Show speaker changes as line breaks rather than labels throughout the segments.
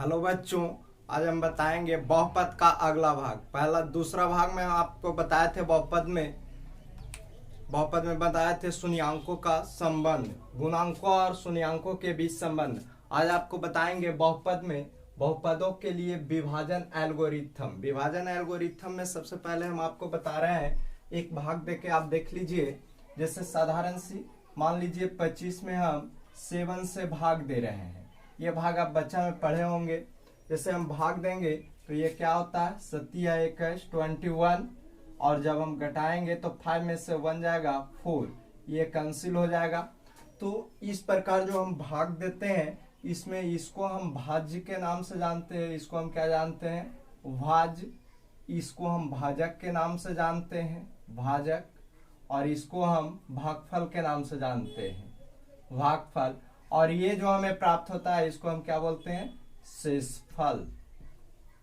Hello बच्चों। आज हम बताएंगे बहुपद का अगला भाग। पहला दूसरा भाग में हम आपको बताए थे बहुपद में बताए थे शून्यांकों का संबंध, गुणांकों और शून्यांकों के बीच संबंध। आज आपको बताएंगे बहुपद में बहुपदों के लिए विभाजन एल्गोरिथम में सबसे पहले हम आपको बता रहे हैं, एक भाग देके आप देख लीजिए। जैसे साधारण सी मान लीजिए 25 में हम 7 से भाग दे रहे हैं। ये भाग आप बच्चा में पढ़े होंगे। जैसे हम भाग देंगे तो ये क्या होता है, 7×1 और जब हम घटाएंगे तो 5 में से 1 जाएगा 4, ये कैंसिल हो जाएगा। तो इस प्रकार जो हम भाग देते हैं, इसमें इसको हम भाज्य के नाम से जानते हैं। इसको हम क्या जानते हैं, भाज्य। इसको हम भाजक के नाम से जानते हैं, भाजक। और इसको हम भागफल के नाम से जानते हैं, भागफल। और ये जो हमें प्राप्त होता है इसको हम क्या बोलते हैं, शेषफल,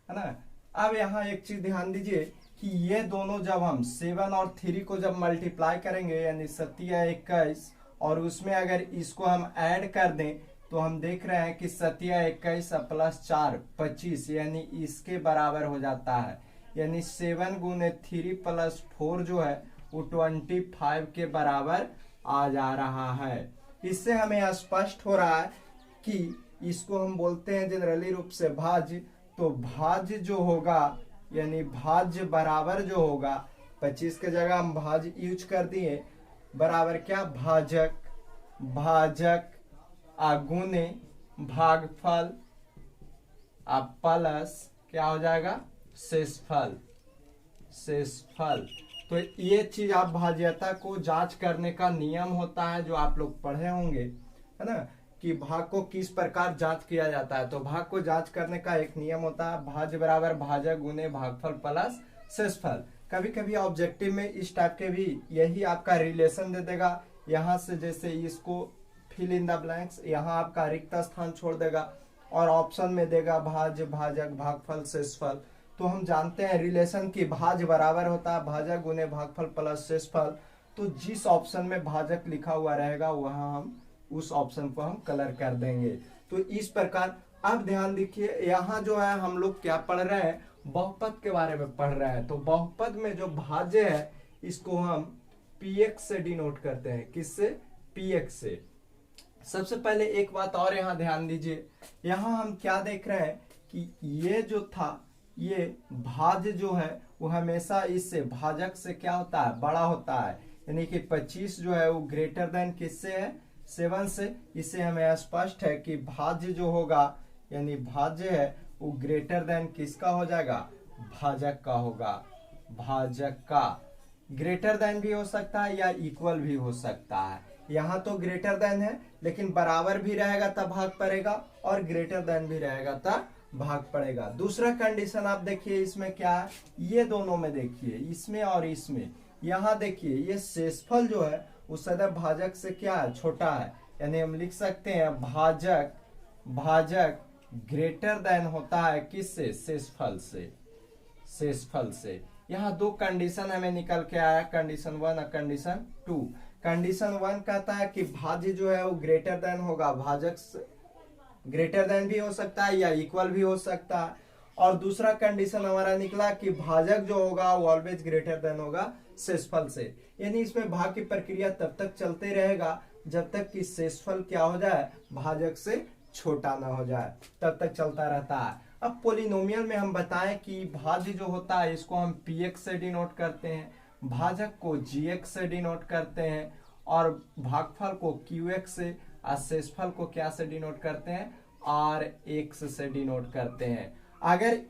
है ना। अब यहाँ एक चीज ध्यान दीजिए कि ये दोनों जब हम 7 और 3 को जब मल्टीप्लाई करेंगे, यानी 7×21, और उसमें अगर इसको हम ऐड कर दें तो हम देख रहे हैं कि 7×21 + 4 25, यानी इसके बराबर हो जाता है। यानी 7×3 + 4 जो है वो 25 के बराबर आ जा रहा है। इससे हमें स्पष्ट हो रहा है कि इसको हम बोलते हैं जनरली रूप से भाज्य। तो भाज्य जो होगा, यानी भाज्य बराबर जो होगा, 25 के जगह हम भाज्य यूज कर दिए, बराबर क्या, भाजक। भाजक गुणे भागफल प्लस क्या हो जाएगा, शेषफल। शेषफल। तो ये चीज आप भाज्यता को जांच करने का नियम होता है, जो आप लोग पढ़े होंगे, है ना, कि भाग को किस प्रकार जांच किया जाता है। तो भाग को जांच करने का एक नियम होता है, भाज्य बराबर भाजक गुणे भागफल प्लस शेषफल। कभी कभी ऑब्जेक्टिव में इस टाइप के भी यही आपका रिलेशन दे देगा। यहाँ से जैसे इसको फिल इन द ब्लैंक्स, यहाँ आपका रिक्त स्थान छोड़ देगा और ऑप्शन में देगा भाज्य भाजक भागफल शेषफल। तो हम जानते हैं रिलेशन की भाज्य बराबर होता है भाजक गुणे भागफल प्लस शेषफल। तो जिस ऑप्शन में भाजक लिखा हुआ रहेगा वहां हम उस ऑप्शन को हम कलर कर देंगे। तो इस प्रकार अब ध्यान दीजिए, यहाँ जो है हम लोग क्या पढ़ रहे हैं, बहुपद के बारे में पढ़ रहे हैं। तो बहुपद में जो भाज्य है इसको हम px से डिनोट करते हैं। किससे, px से। सबसे पहले एक बात और यहाँ ध्यान दीजिए, यहाँ हम क्या देख रहे हैं कि ये जो था, ये भाज्य जो है वो हमेशा इससे भाजक से क्या होता है, बड़ा होता है। यानी कि 25 जो है वो ग्रेटर देन किससे है, 7 से। इससे हमें स्पष्ट है कि भाज्य जो होगा, यानी भाज्य है वो ग्रेटर देन किसका हो जाएगा, भाजक का होगा। भाजक का ग्रेटर देन भी हो सकता है या इक्वल भी हो सकता है। यहाँ तो ग्रेटर देन है, लेकिन बराबर भी रहेगा तब भाग पड़ेगा, और ग्रेटर देन भी रहेगा तब भाग पड़ेगा। दूसरा कंडीशन आप देखिए, इसमें क्या है, ये दोनों में देखिए, इसमें और इसमें। यहाँ देखिए ये शेषफल जो है वो सदैव भाजक से क्या है, छोटा है। यानी हम लिख सकते हैं भाजक ग्रेटर देन होता है किससे, शेषफल से। शेषफल से। यहाँ दो कंडीशन हमें निकल के आया, कंडीशन 1 और कंडीशन 2। कंडीशन 1 कहता है कि भाज्य जो है वो ग्रेटर देन होगा भाजक से, ग्रेटर देन भी हो सकता है या इक्वल भी हो सकता है। और दूसरा कंडीशन हमारा निकला कि भाजक जो होगा वो ऑलवेज ग्रेटर देन होगा शेषफल से। यानी इसमें भाग की प्रक्रिया तब तक चलते रहेगा जब तक कि शेषफल क्या हो जाए, भाजक से छोटा ना हो जाए, तब तक चलता रहता है। अब पोलिनोमियल में हम बताएं कि भाज्य जो होता है इसको हम px से डिनोट करते हैं, भाजक को gx से डिनोट करते हैं, और भागफल को qx से, और शेषफल को क्या से डिनोट करते हैं, rx से डिनोट करते हैं। अगर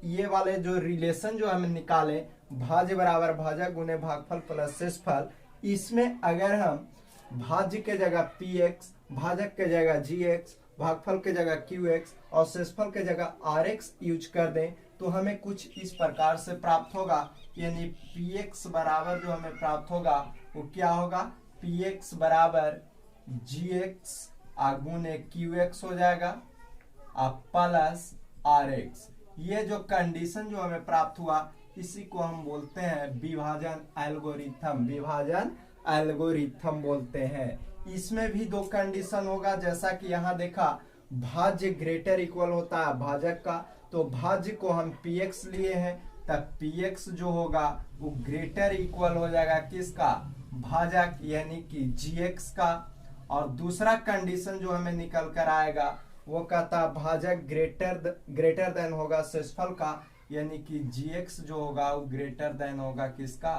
ये वाले जो रिलेशन जो हम निकालें, भाज्य बराबर भाजक गुणे भागफल प्लस शेषफल, इसमें अगर हम भाज्य के जगह px, भाजक के जगह gx, भागफल के जगह qx और शेषफल के जगह rx यूज कर दें तो हमें कुछ इस प्रकार से प्राप्त होगा। यानी px बराबर जो हमें प्राप्त होगा वो क्या होगा, px बराबर gx गुणे qx हो जाएगा प्लस rx। ये जो कंडीशन जो हमें प्राप्त हुआ इसी को हम बोलते हैं विभाजन एल्गोरिथम। विभाजन एल्गोरिथम बोलते हैं। इसमें भी दो कंडीशन होगा, जैसा कि यहाँ देखा भाज्य ग्रेटर इक्वल होता है भाजक का, तो भाज्य को हम px लिए हैं, तब px जो होगा वो ग्रेटर इक्वल हो जाएगा किसका, भाजक यानी कि gx का। और दूसरा कंडीशन जो हमें निकल कर आएगा वो कहता भाजक ग्रेटर देन होगा शेषफल का, यानी कि gx जो होगा वो ग्रेटर देन होगा किसका,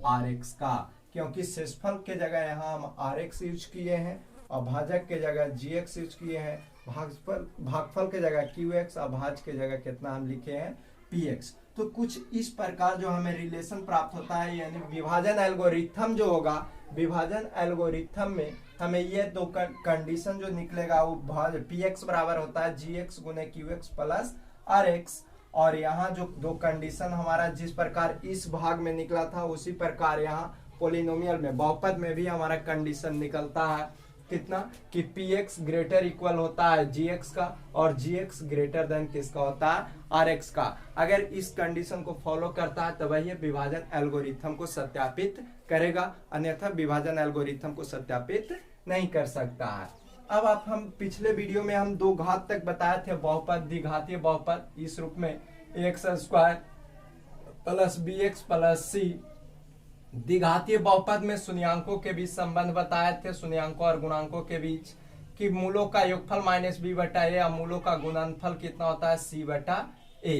rx का, क्योंकि शेषफल के जगह यहाँ हम rx यूज किए हैं और भाजक के जगह gx यूज किए हैं, भागफल के जगह qx और भाज के जगह कितना हम लिखे हैं px। तो कुछ इस प्रकार जो हमें रिलेशन प्राप्त होता है, यानी विभाजन एल्गोरिथम जो होगा, विभाजन एल्गोरिथम में हमें ये दो कंडीशन जो निकलेगा वो px बराबर होता है gx गुने qx प्लस rx। और यहाँ जो दो कंडीशन हमारा जिस प्रकार इस भाग में निकला था उसी प्रकार यहाँ पोलिनोमियल में बहुपद में भी हमारा कंडीशन निकलता है कितना, कि px ग्रेटर इक्वल होता है gx का और gx ग्रेटर देन किसका होता है rx का। अगर इस कंडीशन को फॉलो करता है तो वही विभाजन एल्गोरिथम को सत्यापित करेगा, अन्यथा विभाजन एल्गोरिथम को सत्यापित नहीं कर सकता है। अब आप हम पिछले वीडियो में हम दो घात तक बताए थे बहुपद, द्विघातीय बहुपद इस रूप में X square plus B X plus C. द्विघातीय बहुपद में शून्यांकों के बीच संबंध बताए थे, शून्यांकों और गुणांकों के बीच, कि मूलों का योगफल माइनस बी बटा ए और मूलों का गुणनफल कितना होता है सी बटा ए।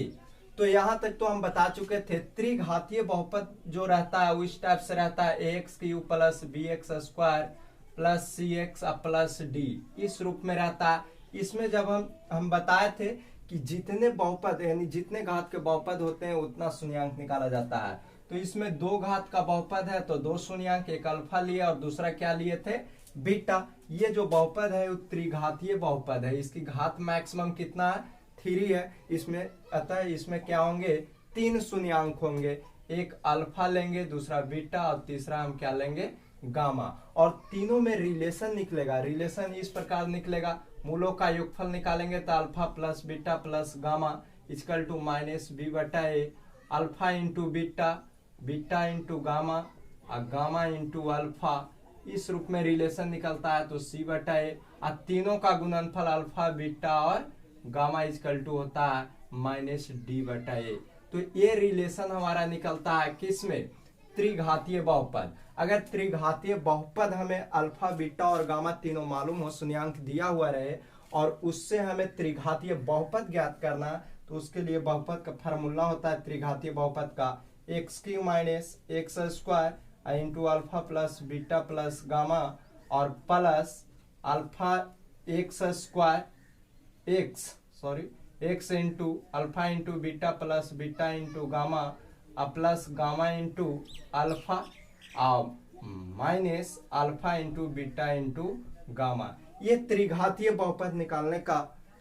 तो यहाँ तक तो हम बता चुके थे। त्रिघातीय बहुपद जो रहता है वो इस टाइप से रहता है, A X cube plus B X square plus C X plus D, इस रूप में रहता है। इसमें जब हम बताए थे कि जितने बहुपद यानी जितने घात के बहुपद होते हैं उतना शून्यांक निकाला जाता है। तो इसमें दो घात का बहुपद है तो दो शून्यांक, एक अल्फा लिए और दूसरा क्या लिए थे, बीटा। ये जो बहुपद है वो त्रिघातीय बहुपद है, इसकी घात मैक्सिमम कितना है, 3 है। इसमें अतः इसमें क्या होंगे, 3 शून्यांक होंगे, एक अल्फा लेंगे, दूसरा बीटा और तीसरा हम क्या लेंगे, गामा। और तीनों में रिलेशन निकलेगा, रिलेशन इस प्रकार निकलेगा, मूलों का योगफल निकालेंगे तो alpha plus beta plus gamma equal to minus B बटा A, alpha into beta, beta into gamma और गामा इंटू अल्फा, इस रूप में रिलेशन निकलता है तो सी बटा ए। और तीनों का गुणनफल अल्फा बीटा और गामा इक्वल टू होता है माइनस डी बटा ए। तो ये रिलेशन हमारा निकलता है किसमें, त्रिघातीय बहुपद। अगर त्रिघातीय बहुपद हमें अल्फा बीटा और गामा तीनों मालूम हो, शून्यांक दिया हुआ रहे और उससे हमें त्रिघातीय बहुपद ज्ञात करना, तो उसके लिए बहुपद का फार्मूला होता है त्रिघातीय बहुपद का, X cube minus X square into alpha plus beta plus gamma और plus alpha X square X into alpha into beta plus beta into gamma plus gamma into alpha minus alpha into beta into gamma. ये त्रिघातीय बहुपद निकालने का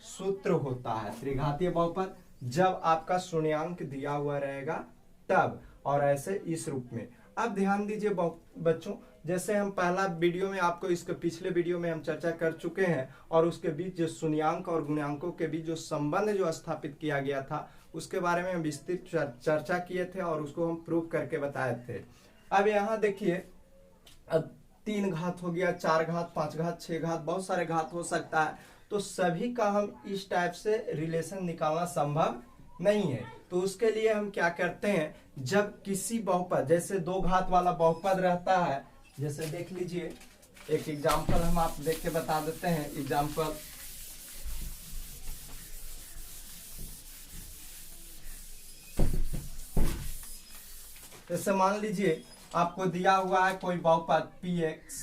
सूत्र होता है। त्रिघातीय बहुपद जब आपका शून्यांक दिया हुआ रहेगा तब, और ऐसे इस रूप में। अब ध्यान दीजिए बच्चों, जैसे हम पहला वीडियो में आपको, इसके पिछले वीडियो में हम चर्चा कर चुके हैं और उसके बीच जो शून्यांक और गुणांकों के बीच जो संबंध जो स्थापित किया गया था उसके बारे में हम विस्तृत चर्चा किए थे और उसको हम प्रूव करके बताए थे। अब यहाँ देखिए, अब 3 घात हो गया, 4 घात, 5 घात, 6 घात, बहुत सारे घात हो सकता है, तो सभी का हम इस टाइप से रिलेशन निकालना संभव नहीं है। तो उसके लिए हम क्या करते हैं, जब किसी बहुपद, जैसे 2 घात वाला बहुपद रहता है, जैसे देख लीजिए एक एग्जाम्पल हम आप देख के बता देते हैं। एग्जाम्पल, जैसे मान लीजिए आपको दिया हुआ है कोई बहुपद px,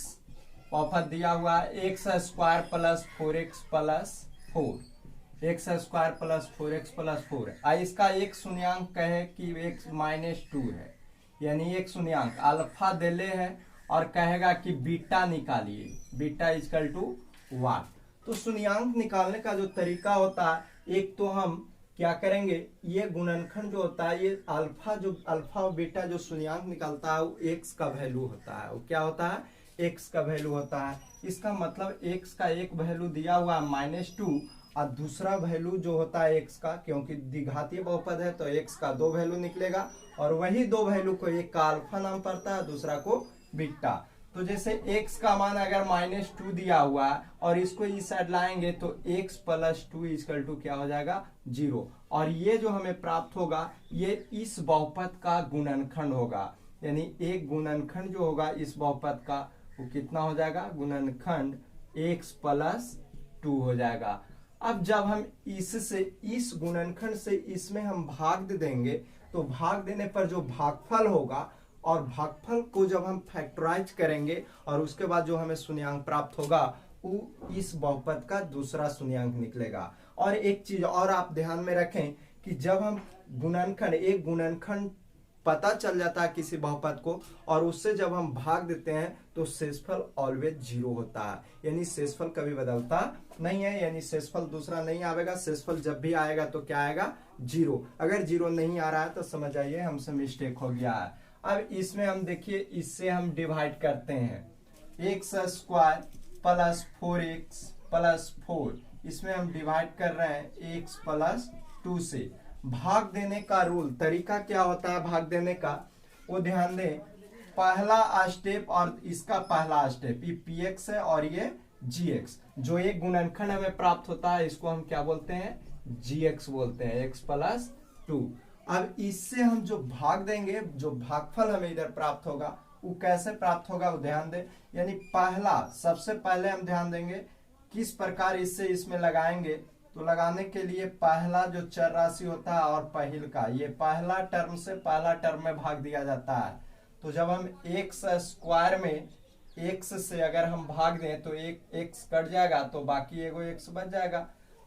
बहुपद दिया हुआ है x square plus 4x plus 4, x square plus 4x plus 4। इसका एक शून्यांक कहे कि x माइनस 2 है, यानी एक शून्यांक अल्फा देले है और कहेगा कि बीटा निकालिए, बीटा इक्वल टू 1। तो शून्यांक निकालने का जो तरीका होता है, एक तो हम क्या करेंगे, ये गुणनखंड जो होता है, ये अल्फा और बीटा जो शून्यांक निकलता है वो x का वैल्यू होता है। वो क्या होता है, x का वैल्यू होता है। इसका मतलब x का एक वैल्यू दिया हुआ है -2 और दूसरा वैल्यू जो होता है x का, क्योंकि द्विघातीय बहुपद है तो x का 2 वैल्यू निकलेगा और वही 2 वैल्यू को एक का अल्फा नाम पड़ता है, दूसरा को बीटा। तो जैसे x का मान अगर -2 दिया हुआ है और इसको इस साइड लाएंगे तो x + 2 इक्वल टू क्या हो जाएगा 0। और ये जो हमें प्राप्त होगा ये इस बहुपद का गुणनखंड होगा, यानी एक गुणनखंड जो होगा इस बहुपद का वो कितना हो जाएगा, गुणनखंड x + 2 हो जाएगा। अब जब हम इससे इस गुणनखंड से इसमें हम भाग देंगे तो भाग देने पर जो भागफल होगा और भागफल को जब हम फैक्टराइज करेंगे और उसके बाद जो हमें शून्यांक प्राप्त होगा वो इस बहुपद का दूसरा शून्यांक निकलेगा। और एक चीज और आप ध्यान में रखें कि जब हम गुणनखंड एक गुणनखंड पता चल जाता है किसी बहुपद को और उससे जब हम भाग देते हैं तो शेषफल ऑलवेज 0 होता है, यानी शेषफल कभी बदलता नहीं है, यानी शेषफल दूसरा नहीं आएगा। शेषफल जब भी आएगा तो क्या आएगा 0। अगर 0 नहीं आ रहा है तो समझ आइए हमसे मिस्टेक हो गया है। अब इसमें हम देखिए इससे हम डिवाइड करते हैं x² + 4x + 4, इसमें हम डिवाइड कर रहे हैं x + 2 से। भाग देने का रूल तरीका क्या होता है भाग देने का, वो ध्यान दें। पहला स्टेप और इसका पहला स्टेप ये px है और ये gx, जो एक गुणनखंड हमें प्राप्त होता है इसको हम क्या बोलते हैं, gx बोलते हैं, x + 2। अब इससे हम जो भाग देंगे, जो भागफल हमें इधर प्राप्त होगा वो कैसे प्राप्त होगा वो ध्यान दें। यानी पहला सबसे पहले हम ध्यान देंगे किस प्रकार इससे इसमें लगाएंगे। तो लगाने के लिए पहला जो चर राशि होता है और पहिल का ये पहला टर्म से पहला टर्म में भाग दिया जाता है। तो जब हम x² में x से अगर हम भाग दें तो एक x कट जाएगा तो बाकी एगो x बच जाएगा,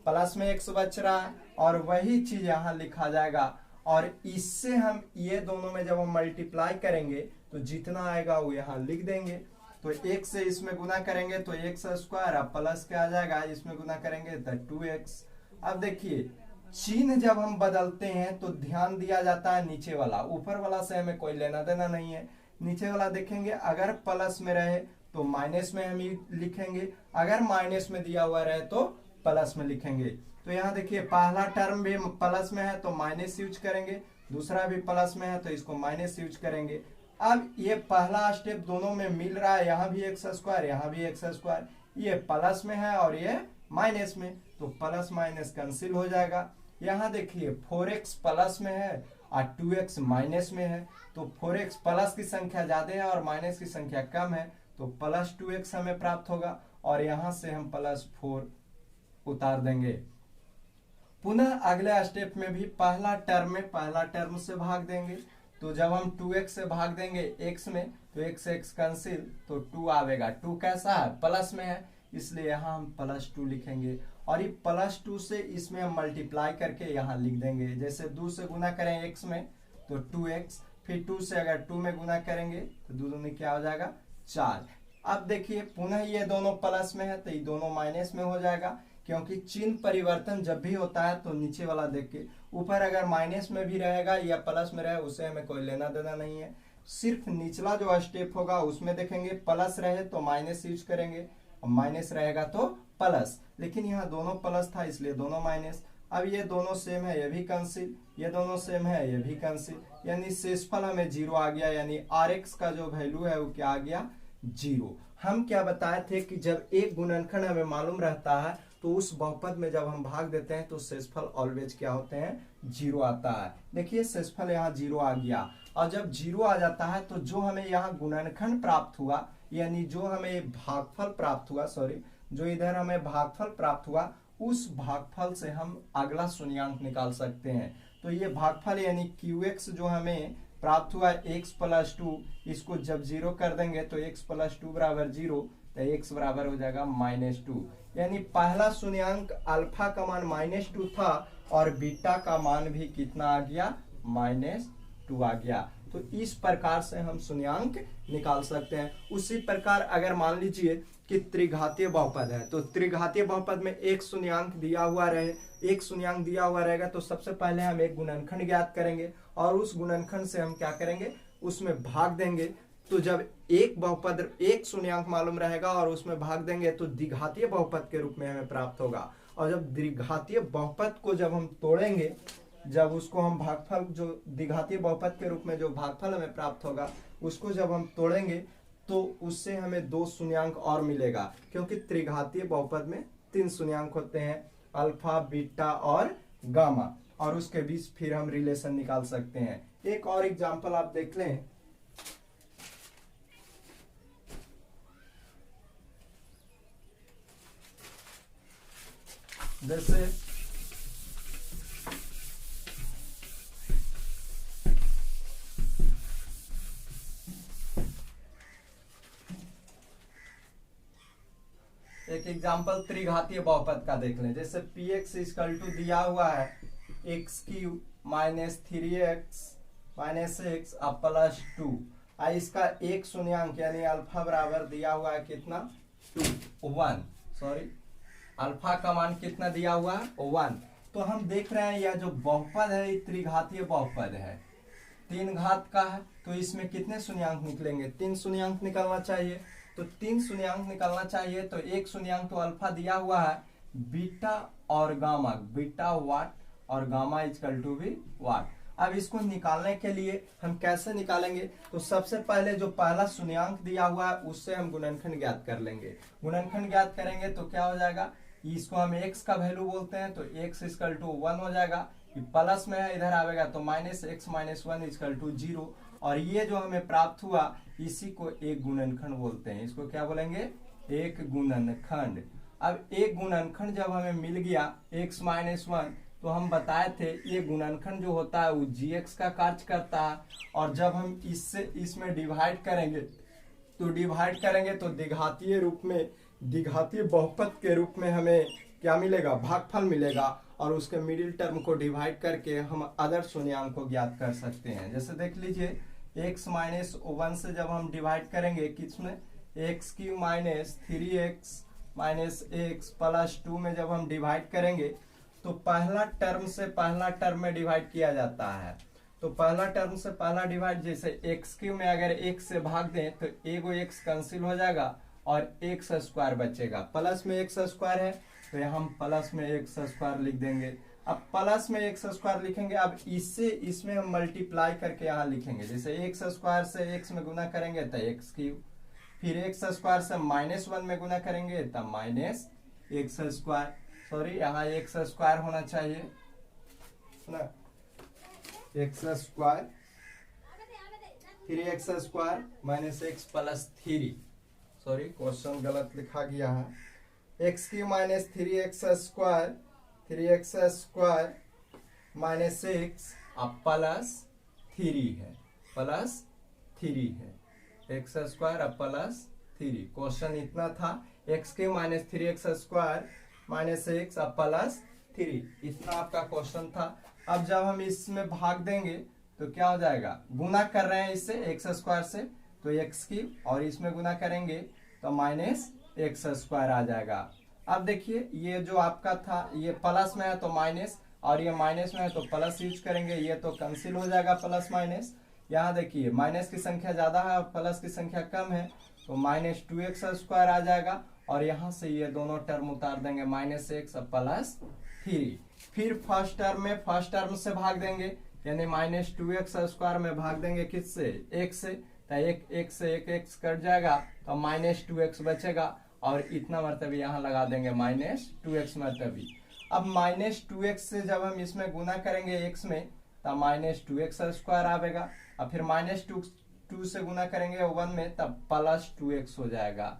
प्लस में x बच रहा है और वही चीज यहाँ लिखा जाएगा। और इससे हम ये दोनों में जब हम मल्टीप्लाई करेंगे तो जितना आएगा वो यहाँ लिख देंगे। तो एक से इसमें गुना करेंगे तो x², अब प्लस क्या आ जाएगा, इसमें गुना करेंगे तो 2x। अब देखिए चिन्ह जब हम बदलते हैं तो ध्यान दिया जाता है नीचे वाला, ऊपर वाला से हमें कोई लेना देना नहीं है। नीचे वाला देखेंगे अगर प्लस में रहे तो माइनस में हम लिखेंगे, अगर माइनस में दिया हुआ रहे तो प्लस में लिखेंगे। तो यहाँ देखिए पहला टर्म भी प्लस में है तो माइनस यूज करेंगे, दूसरा भी प्लस में है तो इसको माइनस यूज करेंगे। अब ये पहला स्टेप दोनों में मिल रहा है, यहाँ भी x², यहाँ भी x², ये प्लस में है और ये माइनस में, तो प्लस माइनस कैंसिल हो जाएगा। यहाँ देखिए 4x प्लस में है और 2x माइनस में है, तो 4x प्लस की संख्या ज्यादा है और माइनस की संख्या कम है, तो प्लस 2x हमें प्राप्त होगा और यहाँ से हम +4 उतार देंगे। पुनः अगले स्टेप में भी पहला टर्म से भाग देंगे। तो जब हम 2x से भाग देंगे x में तो x कैंसिल, तो 2 आवेगा। 2 कैसा है, प्लस में है, इसलिए यहाँ हम +2 लिखेंगे और ये +2 से इसमें हम मल्टीप्लाई करके यहाँ लिख देंगे। जैसे 2 से गुना करें x में तो 2x, फिर 2 से अगर 2 में गुना करेंगे तो 2 दूनी क्या हो जाएगा 4। अब देखिए पुनः ये दोनों प्लस में है तो ये दोनों माइनस में हो जाएगा, क्योंकि चिन्ह परिवर्तन जब भी होता है तो नीचे वाला देख के, ऊपर अगर माइनस में भी रहेगा या प्लस में रहे उसे हमें कोई लेना देना नहीं है। सिर्फ निचला जो स्टेप होगा उसमें देखेंगे प्लस रहे तो माइनस यूज करेंगे और माइनस रहेगा तो प्लस, लेकिन यहाँ दोनों प्लस था इसलिए दोनों माइनस। अब ये दोनों सेम है ये भी कैंसिल, ये दोनों सेम है ये भी कैंसिल, यानी शेषफल हमें 0 आ गया, यानी Rx का जो वैल्यू है वो क्या आ गया 0। हम क्या बताए थे कि जब एक गुणनखंड हमें मालूम रहता है तो उस बहुपद में जब हम भाग देते हैं तो शेषफल ऑलवेज क्या होते हैं 0 आता है। देखिए शेषफल यहाँ 0 आ गया और जब 0 आ जाता है तो जो हमें यहाँ गुणनखंड प्राप्त हुआ, यानी जो हमें भागफल प्राप्त हुआ, जो इधर हमें भागफल प्राप्त हुआ उस भागफल से हम अगला शून्यांक निकाल सकते हैं। तो ये भागफल यानी QX जो हमें प्राप्त हुआ x + 2, इसको जब 0 कर देंगे तो x + 2 = 0, तो x बराबर हो जाएगा -2। यानी पहला शून्यांक अल्फा का मान -2 था और बीटा का मान भी कितना आ गया -2 आ गया। तो इस प्रकार से हम शून्यांक निकाल सकते हैं। उसी प्रकार अगर मान लीजिए कि त्रिघातीय बहुपद है तो त्रिघातीय बहुपद में एक शून्यांक दिया हुआ रहेगा तो सबसे पहले हम एक गुणनखंड ज्ञात करेंगे और उस गुणनखंड से हम क्या करेंगे उसमें भाग देंगे। तो जब एक बहुपद एक शून्यांक मालूम रहेगा और उसमें भाग देंगे तो द्विघातीय बहुपद के रूप में हमें प्राप्त होगा। और जब द्विघातीय बहुपद को जब हम तोड़ेंगे, जब उसको हम भागफल जो द्विघातीय बहुपद के रूप में जो भागफल हमें प्राप्त होगा उसको जब हम तोड़ेंगे तो उससे हमें 2 शून्यांक और मिलेगा, क्योंकि त्रिघातीय बहुपद में 3 शून्यांक होते हैं, अल्फा, बीटा और गामा, और उसके बीच फिर हम रिलेशन निकाल सकते हैं। एक और एग्जांपल आप देख लें। जैसे एक एग्जांपल त्रिघातीय बहुपद का देख लें। जैसे px इक्वल टू दिया हुआ है x cube minus 3x minus x अब प्लस 2, इसका एक शून्यांक यानी अल्फा बराबर दिया हुआ है कितना 1, सॉरी अल्फा का मान कितना दिया हुआ है 1। तो हम देख रहे हैं यह जो बहुपद है ये त्रिघातीय बहुपद है, 3 घात का है, तो इसमें कितने शून्यांक निकलेंगे, 3 शून्यांक निकलना चाहिए। तो 3 शून्यांक निकलना चाहिए, तो एक शून्यांक तो अल्फा दिया हुआ है, बीटा और गामा, बीटा वाट और गामा इक्वल टू भी वाट। अब इसको निकालने के लिए हम कैसे निकालेंगे, तो सबसे पहले जो पहला शून्यांक दिया हुआ है उससे हम गुणनखंड ज्ञात कर लेंगे। गुणनखंड ज्ञात करेंगे तो क्या हो जाएगा, इसको हम x का वैल्यू बोलते हैं, तो x इक्वल टू 1 हो जाएगा, प्लस में है इधर आएगा तो minus x minus 1 equal to 0, और ये जो हमें प्राप्त हुआ इसी को एक गुणनखंड बोलते हैं। इसको क्या बोलेंगे, एक गुणनखंड। अब एक गुणनखंड जब हमें मिल गया x माइनस 1, तो हम बताए थे ये गुणनखंड जो होता है वो gx का कार्य करता है, और जब हम इससे इसमें डिवाइड करेंगे तो द्विघातीय रूप में, द्विघातीय बहुपद के रूप में हमें क्या मिलेगा, भागफल मिलेगा, और उसके मिडिल टर्म को डिवाइड करके हम अदर शून्यांक को ज्ञात कर सकते हैं। जैसे देख लीजिए x माइनस 1 से जब हम डिवाइड करेंगे किसमें, x cube minus 3x minus x plus 2 में जब हम डिवाइड करेंगे तो पहला टर्म से पहला टर्म में डिवाइड किया जाता है। तो पहला टर्म से पहला डिवाइड, जैसे एक्स क्यूब में अगर एक से भाग दें तो एगो एक्स कैंसिल हो जाएगा और एक्स स्क्वायर बचेगा, प्लस में एक्स स्क्वायर है तो यहाँ हम प्लस में एक्स स्क्वायर लिख देंगे। अब प्लस में एक्स स्क्वायर लिखेंगे, अब इससे इसमें हम मल्टीप्लाई करके यहाँ लिखेंगे, जैसे एक्स स्क्वायर से एक्स में गुना करेंगे तो एक्स क्यूब, फिर एक्स स्क्वायर से -1 में गुना करेंगे तब माइनस एक्स स्क्वायर, सॉरी यहाँ एक्स स्क्वायर होना चाहिए ना, एक्स स्क्वायर फिर x square minus x plus 3, sorry question गलत लिखा गया है, x cube minus 3x square minus x अब प्लस 3 है, प्लस 3 है, एक्स स्क्वायर अब प्लस 3। क्वेश्चन इतना था, x cube minus 3x square minus x अब प्लस 3, इतना आपका क्वेश्चन था। अब जब हम इसमें भाग देंगे तो क्या हो जाएगा, गुना कर रहे हैं इससे एक्स स्क्वायर से तो एक्स क्यूब, और इसमें गुना करेंगे तो माइनस एक्स स्क्वायर आ जाएगा। अब देखिए ये जो आपका था ये प्लस में है तो माइनस, और ये माइनस में है तो प्लस यूज करेंगे, ये तो कैंसिल हो जाएगा प्लस माइनस। यहाँ देखिए माइनस की संख्या ज्यादा है और प्लस की संख्या कम है तो माइनस 2x स्क्वायर आ जाएगा, और यहाँ से ये दोनों टर्म उतार देंगे माइनस एक्स प्लस 3। फिर फर्स्ट टर्म से भाग देंगे, यानी माइनस 2x स्क्वायर में भाग देंगे किससे, x से, तो एक से एक एक्स कट जाएगा तो माइनस 2x बचेगा, और इतना मरतबा यहाँ लगा देंगे माइनस 2x मरतबा। अब माइनस 2x से जब हम इसमें गुना करेंगे x में तब माइनस 2x स्क्वायर आएगा, और फिर माइनस 2 से गुना करेंगे 1 में तब प्लस 2x हो जाएगा।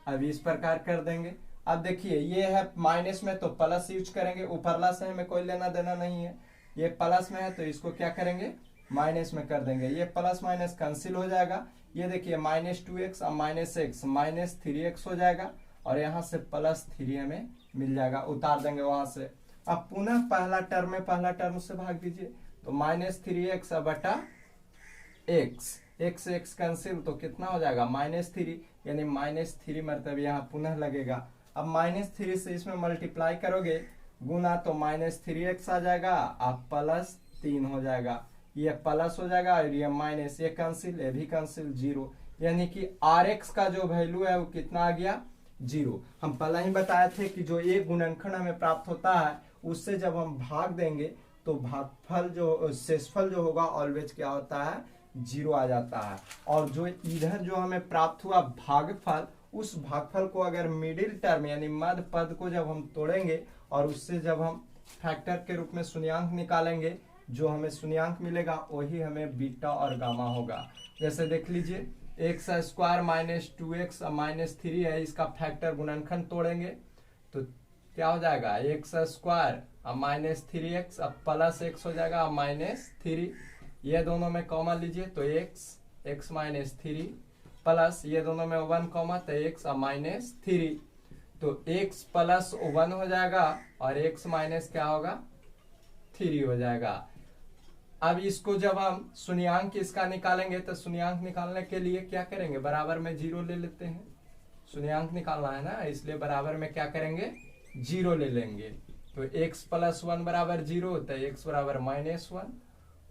अब इस प्रकार कर देंगे। अब देखिए ये है माइनस में तो प्लस यूज करेंगे, ऊपरला से हमें कोई लेना देना नहीं है, ये प्लस में है तो इसको क्या करेंगे माइनस में कर देंगे, ये प्लस माइनस कैंसिल हो जाएगा। ये देखिए माइनस 2x और माइनस एक्स माइनस 3x हो जाएगा, और यहाँ से प्लस 3 हमें मिल जाएगा, उतार देंगे वहां से। अब पुनः पहला टर्म से भाग दीजिए तो माइनस 3x बटा एक्स कैंसिल तो कितना हो जाएगा -3, यानी -3 मतलब यहाँ पुनः लगेगा। अब -3 से इसमें मल्टीप्लाई करोगे गुना तो -3x आ जाएगा, अब +3 हो जाएगा, ये प्लस हो जाएगा और ये माइनस, ये कैंसिल, ये भी कैंसिल, 0, यानी कि rx का जो वैल्यू है वो कितना आ गया 0। हम पहले ही बताए थे कि जो एक गुणनखंड हमें प्राप्त होता है उससे जब हम भाग देंगे तो भागफल जो शेषफल जो होगा ऑलवेज क्या होता है जीरो आ जाता है। और जो इधर जो हमें प्राप्त हुआ भागफल, उस भागफल को अगर मिडिल टर्म यानी मध्य पद को जब हम तोड़ेंगे और उससे जब हम फैक्टर के रूप में शून्यांक निकालेंगे, जो हमें शून्यांक मिलेगा वही हमें बीटा और गामा होगा। जैसे देख लीजिए x square minus 2x minus 3 है, इसका फैक्टर गुणनखंड तोड़ेंगे तो क्या हो जाएगा, एक्स स्क्वायर अब माइनस 3x अब प्लस एक्स हो जाएगा अब माइनस 3, ये दोनों में कॉमन लीजिए तो x माइनस 3 प्लस ये दोनों में 1 कॉमन तो x अब माइनस 3, तो x प्लस 1 हो जाएगा और x माइनस क्या होगा 3 हो जाएगा। अब इसको जब हम शून्यांक इसका निकालेंगे तो शून्यांक निकालने के लिए क्या करेंगे, बराबर में जीरो ले लेते हैं, शून्यांक निकालना है ना, इसलिए बराबर में क्या करेंगे जीरो ले लेंगे। तो x प्लस 1 बराबर जीरो तो x बराबर माइनस 1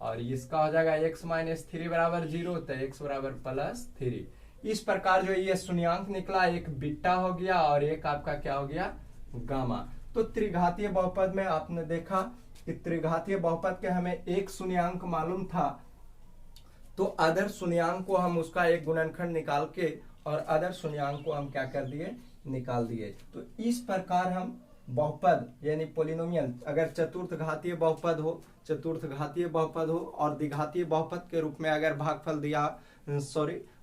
और इसका हो जाएगा x माइनस 3 बराबर जीरो तो x बराबर प्लस 3। इस प्रकार जो ये शून्यांक निकला, एक बीटा हो गया और एक आपका क्या हो गया गामा। तो त्रिघातीय बहुपद में आपने देखा कि त्रिघातीय बहुपद के हमें एक शून्यांक मालूम था, तो अदर शून्यांक को हम उसका एक गुणनखंड निकाल के और अदर शून्यांक को हम क्या कर दिए निकाल दिए। तो इस प्रकार हम बहुपद यानी पोलिनोमियल, अगर चतुर्थ घातीय बहुपद हो, चतुर्थ घातीय बहुपद हो और द्विघातीय बहुपद के रूप में अगर भागफल दिया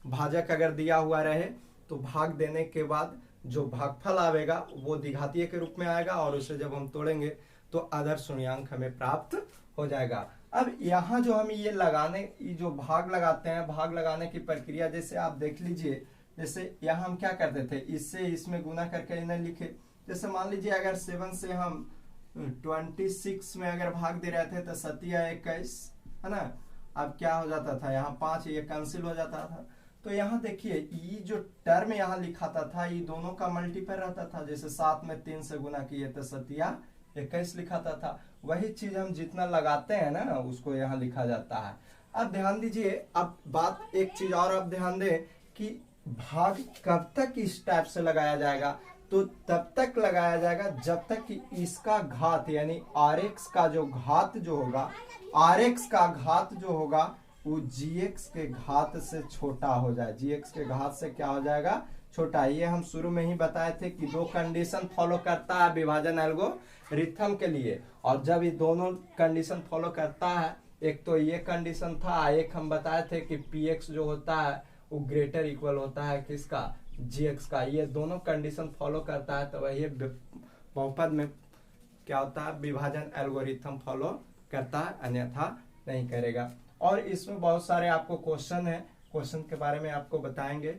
भाजक अगर दिया हुआ रहे तो भाग देने के बाद जो भागफल आवेगा वो द्विघातीय के रूप में आएगा और उसे जब हम तोड़ेंगे तो अदर शून्यांक हमें प्राप्त हो जाएगा। अब यहाँ जो हम ये लगाने, ये जो भाग लगाते हैं, भाग लगाने की प्रक्रिया जैसे आप देख लीजिए, जैसे यहाँ हम क्या करते थे, इससे इसमें गुना करके इन्हें लिखे। जैसे मान लीजिए अगर 7 से हम 26 में अगर भाग दे रहे थे तो 7 या 21 है ना, अब क्या हो जाता था यहाँ 5 ये कैंसिल हो जाता था। तो यहाँ देखिए ये जो टर्म यहाँ लिखाता था ये दोनों का मल्टीपल रहता था, जैसे 7 में 3 से गुना किए तो 7 या 21 लिखाता था। वही चीज हम जितना लगाते हैं ना उसको यहाँ लिखा जाता है। अब ध्यान दीजिए, अब बात एक चीज और आप ध्यान दें कि भाग कब तक इस टाइप से लगाया जाएगा, तो तब तक लगाया जाएगा जब तक कि इसका घात यानी rx का जो घात जो होगा, rx का घात जो होगा वो gx के घात से छोटा हो जाए, gx के घात से क्या हो जाएगा छोटा। ये हम शुरू में ही बताए थे कि दो कंडीशन फॉलो करता है विभाजन एल्गोरिथम के लिए, और जब ये दोनों कंडीशन फॉलो करता है, एक तो ये कंडीशन था, एक हम बताए थे कि px जो होता है वो ग्रेटर इक्वल होता है किसका gx का, ये दोनों कंडीशन फॉलो करता है तो वही बहुपद में क्या होता है विभाजन एल्गोरिथम फॉलो करता है, अन्यथा नहीं करेगा। और इसमें बहुत सारे आपको क्वेश्चन है, क्वेश्चन के बारे में आपको बताएंगे।